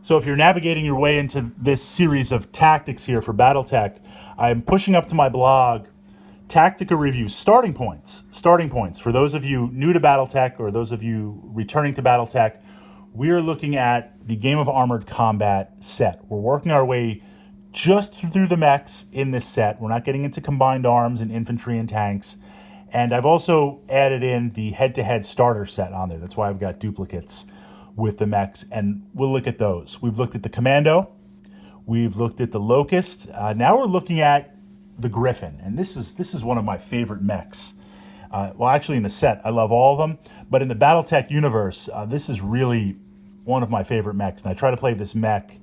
So if you're navigating your way into this series of tactics here for Battletech, I'm pushing up to my blog Tactica Reviews starting points. Starting points. For those of you new to Battletech or those of you returning to Battletech, we are looking at the Game of Armored Combat set. We're working our way just through the mechs in this set. We're not getting into combined arms and infantry and tanks. And I've also added in the head-to-head starter set on there. That's why I've got duplicates with the mechs, and we'll look at those. We've looked at the Commando. We've looked at the Locust. Now we're looking at the Griffin, and this is one of my favorite mechs. Well, actually in the set, I love all of them, but in the Battletech universe, this is really one of my favorite mechs, and I try to play this mech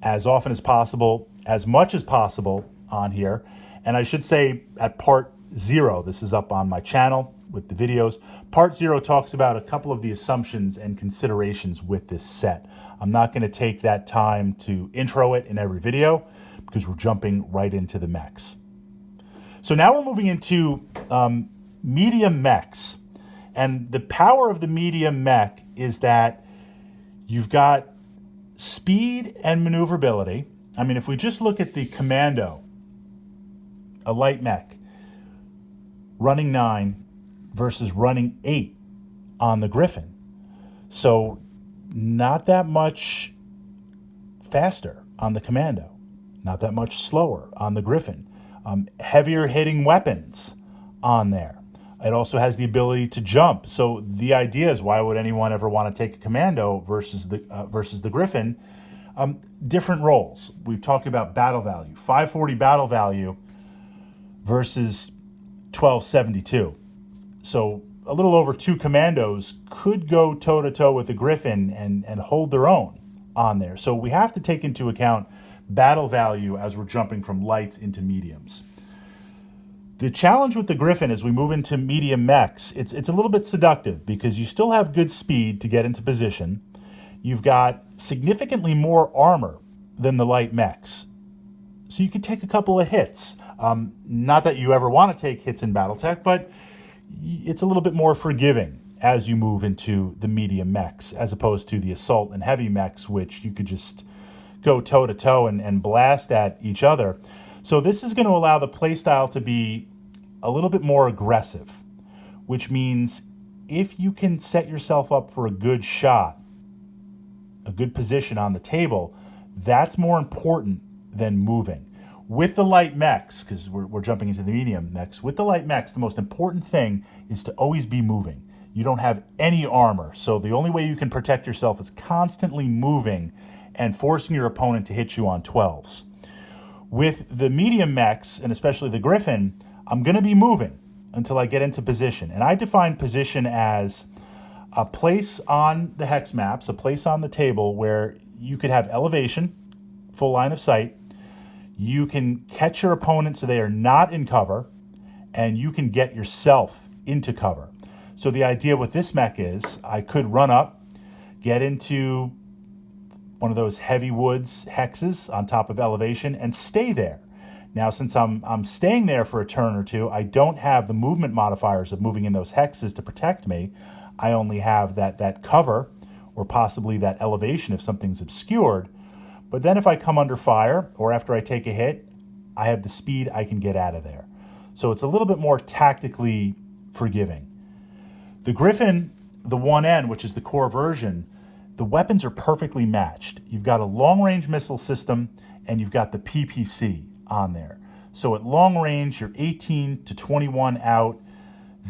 as often as possible, as much as possible on here. And I should say at part 0, this is up on my channel with the videos. Part 0 talks about a couple of the assumptions and considerations with this set. I'm not going to take that time to intro it in every video because we're jumping right into the mechs. So now we're moving into medium mechs. And the power of the medium mech is that you've got speed and maneuverability. I mean, if we just look at the Commando, a light mech, running 9 versus running 8 on the Griffin. So not that much faster on the Commando, not that much slower on the Griffin. Heavier hitting weapons on there. It also has the ability to jump. So the idea is, why would anyone ever want to take a Commando versus the Griffin? Different roles. We've talked about battle value, 540 battle value versus 1272. So a little over 2 Commandos could go toe-to-toe with the Griffin and hold their own on there. So we have to take into account battle value as we're jumping from lights into mediums. The challenge with the Griffin as we move into medium mechs, it's a little bit seductive because you still have good speed to get into position. You've got significantly more armor than the light mechs. So you could take a couple of hits. Not that you ever want to take hits in Battletech, but it's a little bit more forgiving as you move into the medium mechs, as opposed to the assault and heavy mechs, which you could just go toe-to-toe and blast at each other. So this is going to allow the playstyle to be a little bit more aggressive, which means if you can set yourself up for a good shot, a good position on the table, that's more important than moving. With the light mechs, because we're jumping into the medium mechs, with the light mechs, the most important thing is to always be moving. You don't have any armor, so the only way you can protect yourself is constantly moving and forcing your opponent to hit you on 12s. With the medium mechs, and especially the Griffin, I'm going to be moving until I get into position. And I define position as a place on the hex maps, a place on the table where you could have elevation, full line of sight. You can catch your opponent so they are not in cover, and you can get yourself into cover. So the idea with this mech is I could run up, get into one of those heavy woods hexes on top of elevation, and stay there. Now, since I'm staying there for a turn or two, I don't have the movement modifiers of moving in those hexes to protect me. I only have that cover, or possibly that elevation if something's obscured. But then if I come under fire, or after I take a hit, I have the speed, I can get out of there. So it's a little bit more tactically forgiving. The Griffin, the 1N, which is the core version, the weapons are perfectly matched. You've got a long-range missile system, and you've got the PPC on there. So at long range, you're 18 to 21 out.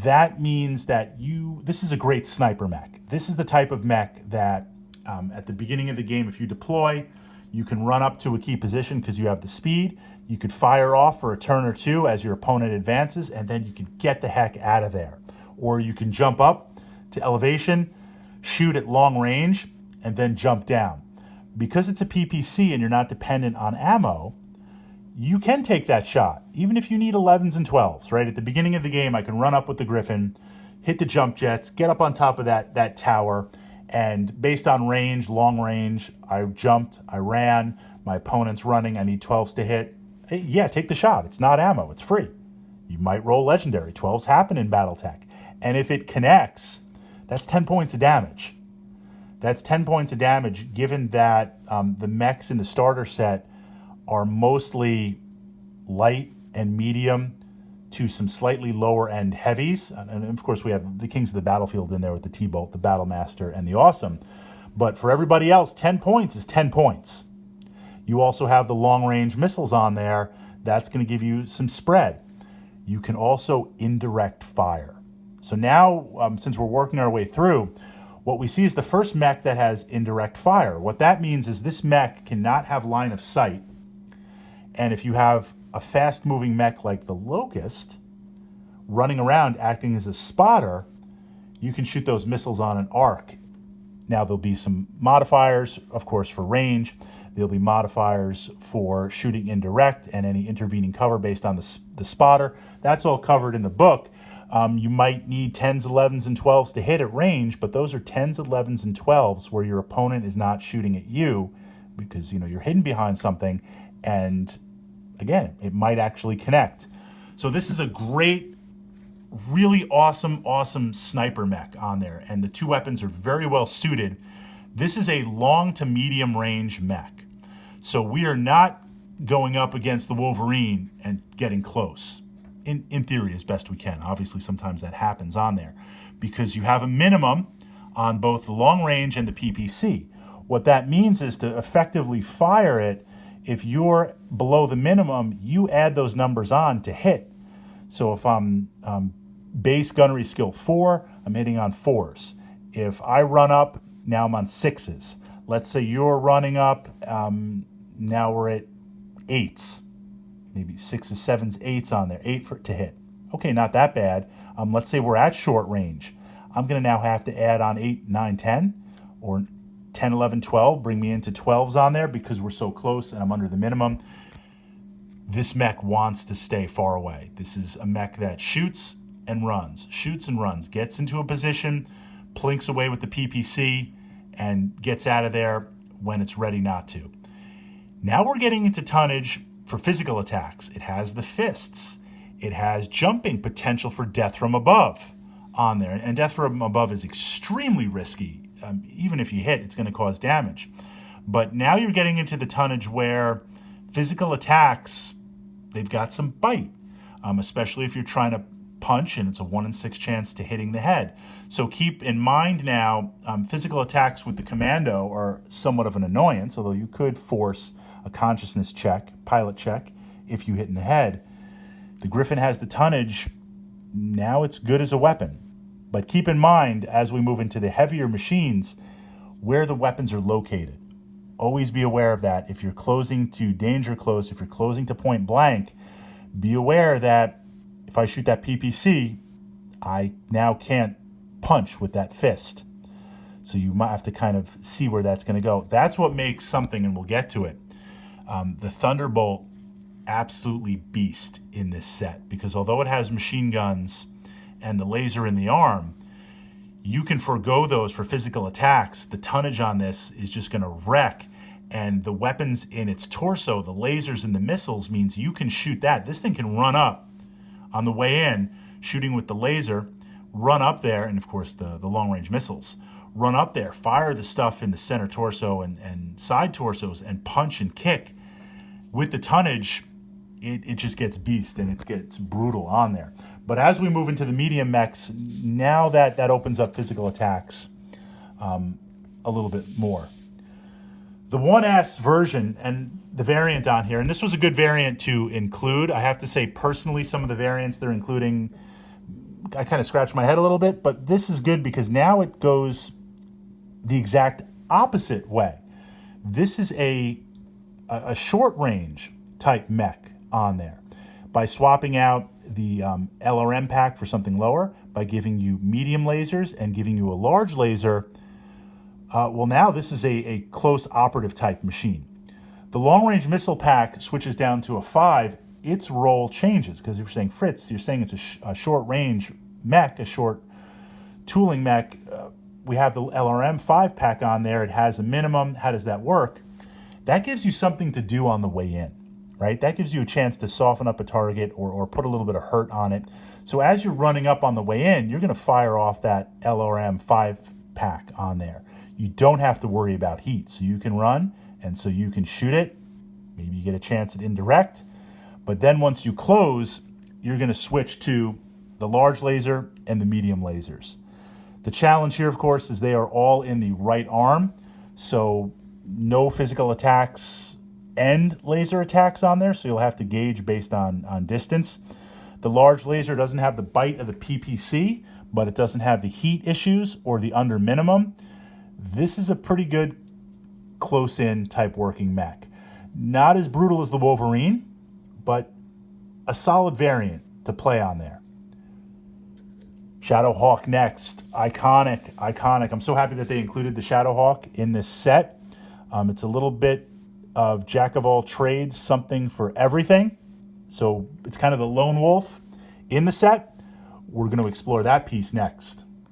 That means that this is a great sniper mech. This is the type of mech that at the beginning of the game, if you deploy, you can run up to a key position because you have the speed. You could fire off for a turn or two as your opponent advances, and then you can get the heck out of there. Or you can jump up to elevation, shoot at long range, and then jump down. Because it's a PPC and you're not dependent on ammo, you can take that shot, even if you need 11s and 12s, right? At the beginning of the game, I can run up with the Griffin, hit the jump jets, get up on top of that tower, and based on range, long range, I jumped, I ran, my opponent's running, I need 12s to hit. Hey, yeah, take the shot. It's not ammo, it's free. You might roll legendary. 12s happen in Battletech. And if it connects, that's 10 points of damage. That's 10 points of damage, given that the mechs in the starter set are mostly light and medium to some slightly lower end heavies. And of course, we have the Kings of the Battlefield in there with the T-Bolt, the Battlemaster, and the Awesome. But for everybody else, 10 points is 10 points. You also have the long-range missiles on there. That's going to give you some spread. You can also indirect fire. So now, since we're working our way through, what we see is the first mech that has indirect fire. What that means is this mech cannot have line of sight. And if you have a fast-moving mech like the Locust running around acting as a spotter, you can shoot those missiles on an arc. Now, there'll be some modifiers, of course, for range. There'll be modifiers for shooting indirect and any intervening cover based on the spotter. That's all covered in the book. You might need 10s, 11s, and 12s to hit at range, but those are 10s, 11s, and 12s where your opponent is not shooting at you because, you know, you're hidden behind something, and again, it might actually connect. So this is a great, really awesome sniper mech on there, and the two weapons are very well suited. This is a long to medium range mech. So we are not going up against the Wolverine and getting close. In theory, as best we can. Obviously, sometimes that happens on there because you have a minimum on both the long range and the PPC. What that means is to effectively fire it, if you're below the minimum, you add those numbers on to hit. So if I'm base gunnery skill 4, I'm hitting on 4s. If I run up, now I'm on 6s. Let's say you're running up, now we're at 8s. Maybe 6s, 7s, 8s on there, 8 to hit. Okay, not that bad. Let's say we're at short range. I'm going to now have to add on 8, 9, 10, or 10, 11, 12, bring me into 12s on there because we're so close and I'm under the minimum. This mech wants to stay far away. This is a mech that shoots and runs, gets into a position, plinks away with the PPC, and gets out of there when it's ready not to. Now we're getting into tonnage for physical attacks. It has the fists. It has jumping potential for death from above on there. And death from above is extremely risky. Even if you hit, it's going to cause damage. But now you're getting into the tonnage where physical attacks, they've got some bite, especially if you're trying to punch and it's a 1 in 6 chance to hitting the head. So keep in mind now, physical attacks with the commando are somewhat of an annoyance, although you could force a consciousness check, pilot check, if you hit in the head. The Griffin has the tonnage. Now it's good as a weapon. But keep in mind, as we move into the heavier machines, where the weapons are located. Always be aware of that. If you're closing to danger close, if you're closing to point blank, be aware that if I shoot that PPC, I now can't punch with that fist. So you might have to kind of see where that's going to go. That's what makes something, and we'll get to it, the Thunderbolt absolutely beast in this set, because although it has machine guns and the laser in the arm, you can forego those for physical attacks. The tonnage on this is just going to wreck, and the weapons in its torso, the lasers and the missiles, means you can shoot that. This thing can run up on the way in, shooting with the laser, run up there, and of course the long-range missiles, run up there, fire the stuff in the center torso and side torsos, and punch and kick. With the tonnage, it just gets beast, and it gets brutal on there. But as we move into the medium mechs, now that opens up physical attacks a little bit more. The 1S version and the variant on here, and this was a good variant to include. I have to say, personally, some of the variants they're including, I kind of scratched my head a little bit, but this is good because now it goes the exact opposite way. This is a short range type mech on there. By swapping out the LRM pack for something lower, by giving you medium lasers and giving you a large laser, well, now this is a close operative type machine. The long-range missile pack switches down to a 5. Its role changes, because if you're saying Fritz, you're saying it's a short-range mech, a short tooling mech. We have the LRM 5 pack on there. It has a minimum. How does that work? That gives you something to do on the way in, right? That gives you a chance to soften up a target or put a little bit of hurt on it. So as you're running up on the way in, you're going to fire off that LRM 5 pack on there. you don't have to worry about heat. So you can run, and so you can shoot it. Maybe you get a chance at indirect. But then once you close, you're going to switch to the large laser and the medium lasers. The challenge here, of course, is they are all in the right arm. So no physical attacks and laser attacks on there. So you'll have to gauge based on distance. The large laser doesn't have the bite of the PPC, but it doesn't have the heat issues or the under minimum. This is a pretty good close-in type working mech. Not as brutal as the Wolverine, but a solid variant to play on there. Shadowhawk next. Iconic. I'm so happy that they included the Shadowhawk in this set. It's a little bit of jack of all trades, something for everything. So it's kind of the lone wolf in the set. We're going to explore that piece next.